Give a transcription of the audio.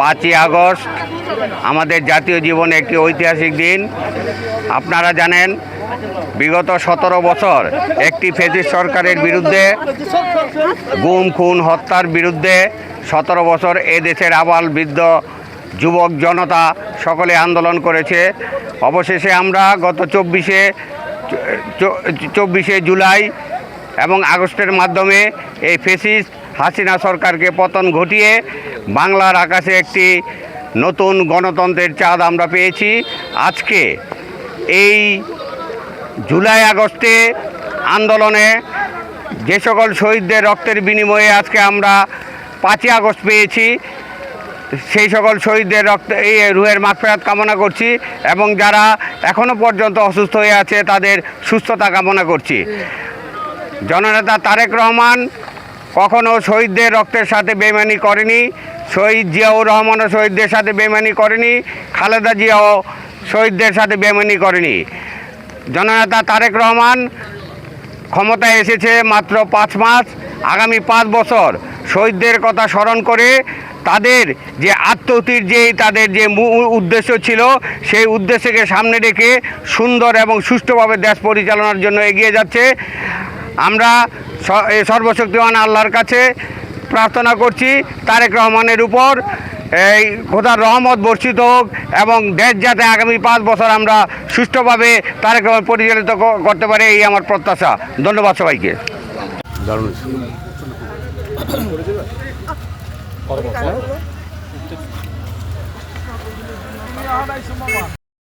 5ই August আমাদের জাতীয় জীবনে একটি ঐতিহাসিক দিন। আপনারা জানেন বিগত 17 বছর একটি ফ্যাসিস্ট সরকারের বিরুদ্ধে, গুম খুন হত্যার বিরুদ্ধে 17 বছর এ দেশের আবাল বৃদ্ধ যুবক জনতা সকলে আন্দোলন করেছে। অবশেষে আমরা গত 24শে জুলাই এবং আগস্টের মাধ্যমে এই ফ্যাসিস্ট হাসিনা সরকারকে পতন ঘটিয়ে বাংলার আকাশে একটি নতুন গণতন্ত্রের চাঁদ আমরা পেয়েছি। আজকে এই জুলাই আগস্টে আন্দোলনে যে সকল শহীদদের রক্তের বিনিময়ে আজকে আমরা 5ই আগস্ট পেয়েছি, সেই সকল শহীদদের এই রুহের মাগফিরাত কামনা করছি এবং যারা এখনও পর্যন্ত অসুস্থ হয়ে আছে তাদের সুস্থতা কামনা করছি। জননেতা তারেক রহমান কখনো শহীদদের রক্তের সাথে বেইমানি করেনি। শহীদ জিয়াউর রহমানও শহীদদের সাথে বেইমানি করেনি। খালেদা জিয়াও শহীদদের সাথে বেইমানি করেনি। জননেতা তারেক রহমান ক্ষমতায় এসেছে মাত্র 5 মাস। আগামী 5 বছর শহীদদের কথা স্মরণ করে তাদের যে আত্মহত্যির তাদের যে উদ্দেশ্য ছিল, সেই উদ্দেশ্যকে সামনে রেখে সুন্দর এবং সুষ্ঠুভাবে দেশ পরিচালনার জন্য এগিয়ে যাচ্ছে। আমরা সর্বশক্তিমান আল্লাহর কাছে প্রার্থনা করছি তারেক রহমানের উপর এই খোদার রহমত বর্ষিত হোক এবং দেশ যাতে আগামী 5 বছর আমরা সুষ্ঠুভাবে তারেক রহমান পরিচালিত করতে পারে, এই আমার প্রত্যাশা। ধন্যবাদ সবাইকে।